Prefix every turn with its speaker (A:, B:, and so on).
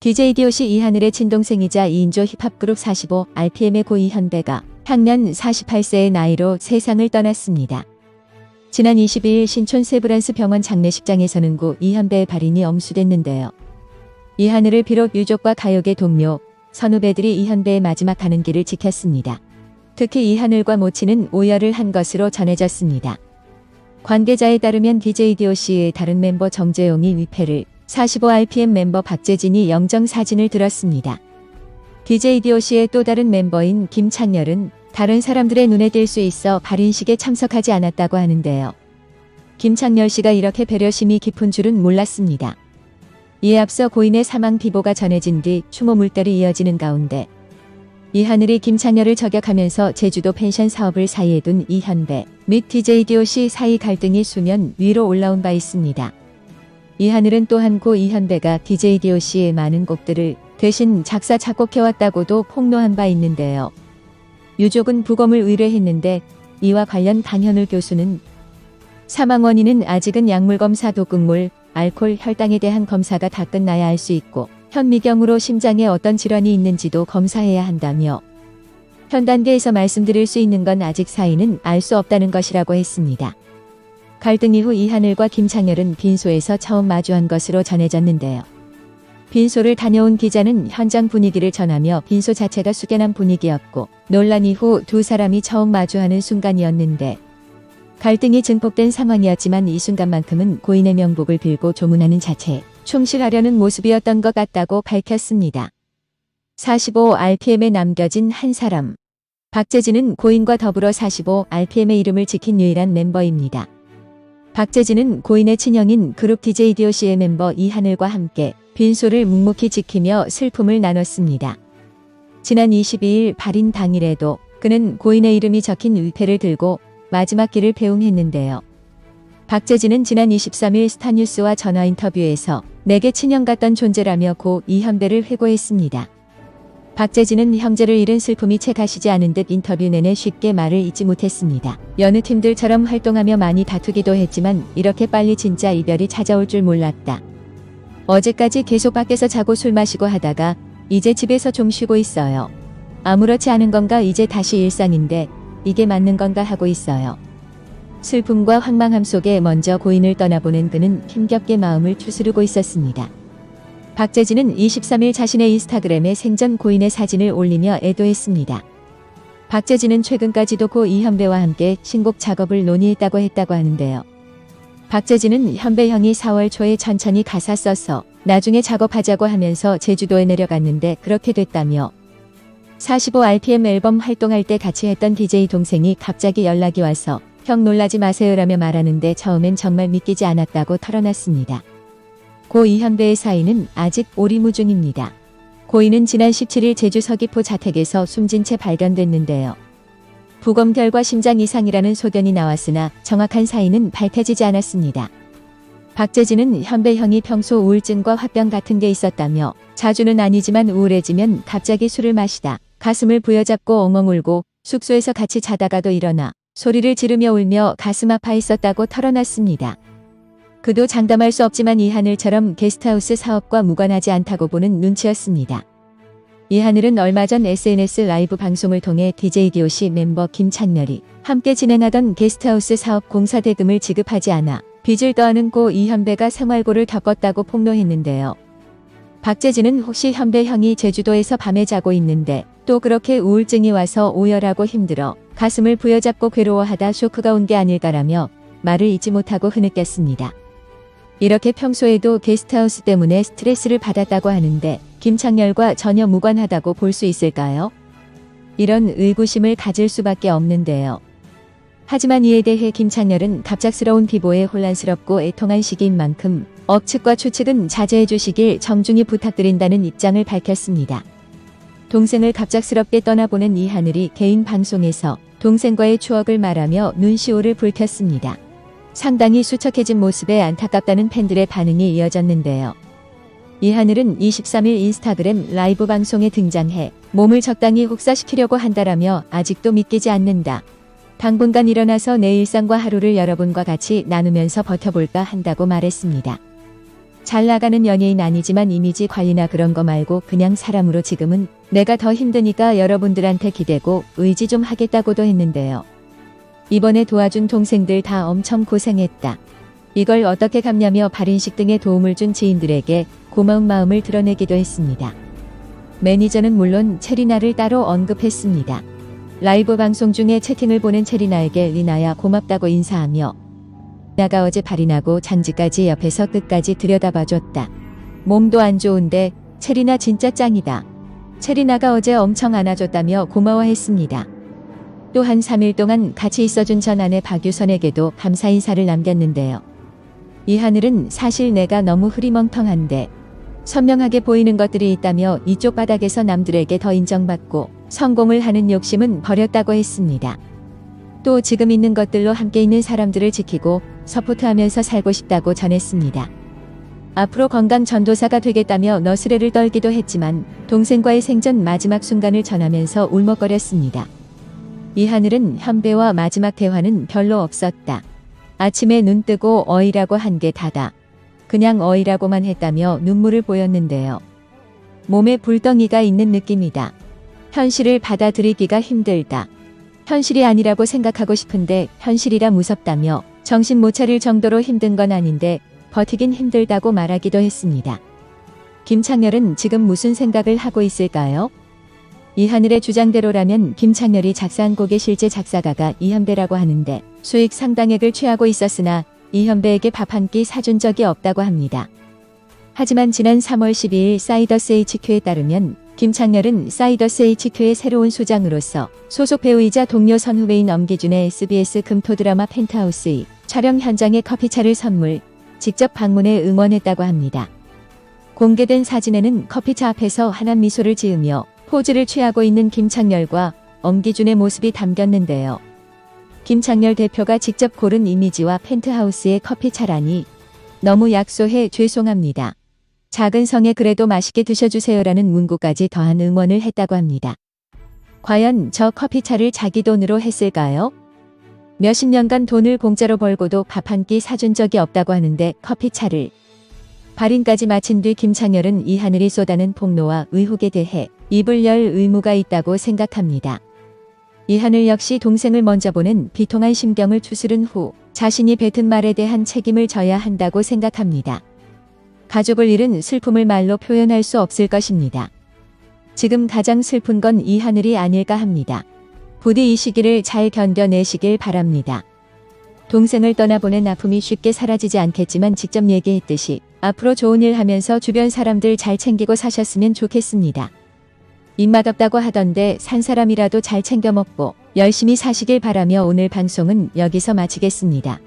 A: DJ DOC 이하늘의 친동생이자 2인조 힙합그룹 45RPM의 고 이현배가 향년 48세의 나이로 세상을 떠났습니다. 지난 22일 신촌 세브란스 병원 장례식장에서는 고 이현배의 발인이 엄수됐는데요. 이하늘을 비롯 유족과 가요계 동료, 선후배들이 이현배의 마지막 가는 길을 지켰습니다. 특히 이하늘과 모친은 오열을 한 것으로 전해졌습니다. 관계자에 따르면 DJ DOC의 다른 멤버 정재용이 위패를, 45RPM 멤버 박재진이 영정사진을 들었습니다. DJ DOC의 또 다른 멤버인 김창렬은 다른 사람들의 눈에 띌 수 있어 발인식에 참석하지 않았다고 하는데요. 김창렬 씨가 이렇게 배려심이 깊은 줄은 몰랐습니다. 이에 앞서 고인의 사망 비보가 전해진 뒤 추모 물결이 이어지는 가운데 이하늘이 김창렬을 저격하면서 제주도 펜션 사업을 사이에 둔 이현배 및 DJ DOC 사이 갈등이 수면 위로 올라온 바 있습니다. 이하늘은 또한 고 이현배가 DJ DOC의 많은 곡들을 대신 작사 작곡해왔다고도 폭로한 바 있는데요. 유족은 부검을 의뢰했는데 이와 관련 강현울 교수는 사망 원인은 아직은 약물검사, 독극물, 알코올, 혈당에 대한 검사가 다 끝나야 알 수 있고 현미경으로 심장에 어떤 질환이 있는지도 검사해야 한다며 현 단계에서 말씀드릴 수 있는 건 아직 사인은 알 수 없다는 것이라고 했습니다. 갈등 이후 이하늘과 김창렬은 빈소에서 처음 마주한 것으로 전해졌는데요. 빈소를 다녀온 기자는 현장 분위기를 전하며 빈소 자체가 숙연한 분위기였고 논란 이후 두 사람이 처음 마주하는 순간이었는데 갈등이 증폭된 상황이었지만 이 순간만큼은 고인의 명복을 빌고 조문하는 자체에 충실하려는 모습이었던 것 같다고 밝혔습니다. 45RPM에 남겨진 한 사람. 박재진은 고인과 더불어 45RPM의 이름을 지킨 유일한 멤버입니다. 박재진은 고인의 친형인 그룹 DJ DOC의 멤버 이하늘과 함께 빈소를 묵묵히 지키며 슬픔을 나눴습니다. 지난 22일 발인 당일에도 그는 고인의 이름이 적힌 위패를 들고 마지막 길을 배웅했는데요. 박재진은 지난 23일 스타뉴스와 전화 인터뷰에서 내게 친형 같던 존재라며 고 이현배를 회고했습니다. 박재진은 형제를 잃은 슬픔이 채 가시지 않은 듯 인터뷰 내내 쉽게 말을 잇지 못했습니다. 여느 팀들처럼 활동하며 많이 다투기도 했지만 이렇게 빨리 진짜 이별이 찾아올 줄 몰랐다. 어제까지 계속 밖에서 자고 술 마시고 하다가 이제 집에서 좀 쉬고 있어요. 아무렇지 않은 건가, 이제 다시 일상인데 이게 맞는 건가 하고 있어요. 슬픔과 황망함 속에 먼저 고인을 떠나보낸 그는 힘겹게 마음을 추스르고 있었습니다. 박재진은 23일 자신의 인스타그램에 생전 고인의 사진을 올리며 애도했습니다. 박재진은 최근까지도 고 이현배와 함께 신곡 작업을 논의했다고 하는데요. 박재진은 현배 형이 4월 초에 천천히 가사 써서 나중에 작업하자고 하면서 제주도에 내려갔는데 그렇게 됐다며 45RPM 앨범 활동할 때 같이 했던 DJ 동생이 갑자기 연락이 와서 형 놀라지 마세요라며 말하는데 처음엔 정말 믿기지 않았다고 털어놨습니다. 고 이현배의 사인은 아직 오리무중입니다. 고인은 지난 17일 제주 서귀포 자택에서 숨진 채 발견됐는데요. 부검 결과 심장 이상이라는 소견이 나왔으나 정확한 사인은 밝혀지지 않았습니다. 박재진은 현배 형이 평소 우울증과 화병 같은 게 있었다며 자주는 아니지만 우울해지면 갑자기 술을 마시다 가슴을 부여잡고 엉엉 울고 숙소에서 같이 자다가도 일어나 소리를 지르며 울며 가슴 아파했었다고 털어놨습니다. 그도 장담할 수 없지만 이하늘처럼 게스트하우스 사업과 무관하지 않다고 보는 눈치였습니다. 이하늘은 얼마 전 SNS 라이브 방송을 통해 DJ DOC 멤버 김창렬이 함께 진행하던 게스트하우스 사업 공사 대금을 지급하지 않아 빚을 떠안은 고 이현배가 생활고를 겪었다고 폭로했는데요. 박재진은 혹시 현배 형이 제주도에서 밤에 자고 있는데 또 그렇게 우울증이 와서 오열하고 힘들어 가슴을 부여잡고 괴로워하다 쇼크가 온 게 아닐까라며 말을 잇지 못하고 흐느꼈습니다. 이렇게 평소에도 게스트하우스 때문에 스트레스를 받았다고 하는데 김창렬과 전혀 무관하다고 볼 수 있을까요? 이런 의구심을 가질 수밖에 없는데요. 하지만 이에 대해 김창렬은 갑작스러운 비보에 혼란스럽고 애통한 시기인 만큼 억측과 추측은 자제해 주시길 정중히 부탁드린다는 입장을 밝혔습니다. 동생을 갑작스럽게 떠나보낸 이하늘이 개인 방송에서 동생과의 추억을 말하며 눈시울을 붉혔습니다. 상당히 수척해진 모습에 안타깝다는 팬들의 반응이 이어졌는데요. 이하늘은 23일 인스타그램 라이브 방송에 등장해 몸을 적당히 혹사시키려고 한다라며 아직도 믿기지 않는다. 당분간 일어나서 내 일상과 하루를 여러분과 같이 나누면서 버텨볼까 한다고 말했습니다. 잘 나가는 연예인 아니지만 이미지 관리나 그런 거 말고 그냥 사람으로 지금은 내가 더 힘드니까 여러분들한테 기대고 의지 좀 하겠다고도 했는데요. 이번에 도와준 동생들 다 엄청 고생했다. 이걸 어떻게 갚냐며 발인식 등의 도움을 준 지인들에게 고마운 마음을 드러내기도 했습니다. 매니저는 물론 체리나를 따로 언급했습니다. 라이브 방송 중에 채팅을 보낸 체리나에게 리나야 고맙다고 인사하며 나가 어제 발이 나고 잔지까지 옆에서 끝까지 들여다봐줬다. 몸도 안 좋은데 체리나 진짜 짱이다. 체리나가 어제 엄청 안아줬다며 고마워했습니다. 또한 3일 동안 같이 있어준 전 아내 박유선에게도 감사 인사를 남겼는데요. 이 하늘은 사실 내가 너무 흐리멍텅한데 선명하게 보이는 것들이 있다며 이쪽 바닥에서 남들에게 더 인정받고 성공을 하는 욕심은 버렸다고 했습니다. 또 지금 있는 것들로 함께 있는 사람들을 지키고 서포트하면서 살고 싶다고 전했습니다. 앞으로 건강 전도사가 되겠다며 너스레를 떨기도 했지만 동생과의 생전 마지막 순간을 전하면서 울먹거렸습니다. 이 하늘은 현배와 마지막 대화는 별로 없었다. 아침에 눈 뜨고 어이라고 한 게 다다. 그냥 어이라고만 했다며 눈물을 보였는데요. 몸에 불덩이가 있는 느낌이다. 현실을 받아들이기가 힘들다. 현실이 아니라고 생각하고 싶은데 현실이라 무섭다며 정신 못 차릴 정도로 힘든 건 아닌데 버티긴 힘들다고 말하기도 했습니다. 김창렬은 지금 무슨 생각을 하고 있을까요? 이 하늘의 주장대로라면 김창렬이 작사한 곡의 실제 작사가가 이현배라고 하는데 수익 상당액을 취하고 있었으나 이현배에게 밥 한 끼 사준 적이 없다고 합니다. 하지만 지난 3월 12일 사이더스 HQ에 따르면 김창렬은 사이더스 HQ의 새로운 소장으로서 소속 배우이자 동료 선후배인 엄기준의 SBS 금토 드라마 펜트하우스의 촬영 현장에 커피차를 선물, 직접 방문해 응원했다고 합니다. 공개된 사진에는 커피차 앞에서 환한 미소를 지으며 포즈를 취하고 있는 김창렬과 엄기준의 모습이 담겼는데요. 김창렬 대표가 직접 고른 이미지와 펜트하우스의 커피차라니 너무 약소해 죄송합니다. 작은 성에 그래도 맛있게 드셔주세요라는 문구까지 더한 응원을 했다고 합니다. 과연 저 커피차를 자기 돈으로 했을까요? 몇십 년간 돈을 공짜로 벌고도 밥 한 끼 사준 적이 없다고 하는데 커피차를. 발인까지 마친 뒤 김창렬은 이 하늘이 쏟아낸 폭로와 의혹에 대해 입을 열 의무가 있다고 생각합니다. 이 하늘 역시 동생을 먼저 보는 비통한 심경을 추스른 후 자신이 뱉은 말에 대한 책임을 져야 한다고 생각합니다. 가족을 잃은 슬픔을 말로 표현할 수 없을 것입니다. 지금 가장 슬픈 건 이 하늘이 아닐까 합니다. 부디 이 시기를 잘 견뎌내시길 바랍니다. 동생을 떠나보낸 아픔이 쉽게 사라지지 않겠지만 직접 얘기했듯이 앞으로 좋은 일 하면서 주변 사람들 잘 챙기고 사셨으면 좋겠습니다. 입맛없다고 하던데 산 사람이라도 잘 챙겨 먹고 열심히 사시길 바라며 오늘 방송은 여기서 마치겠습니다.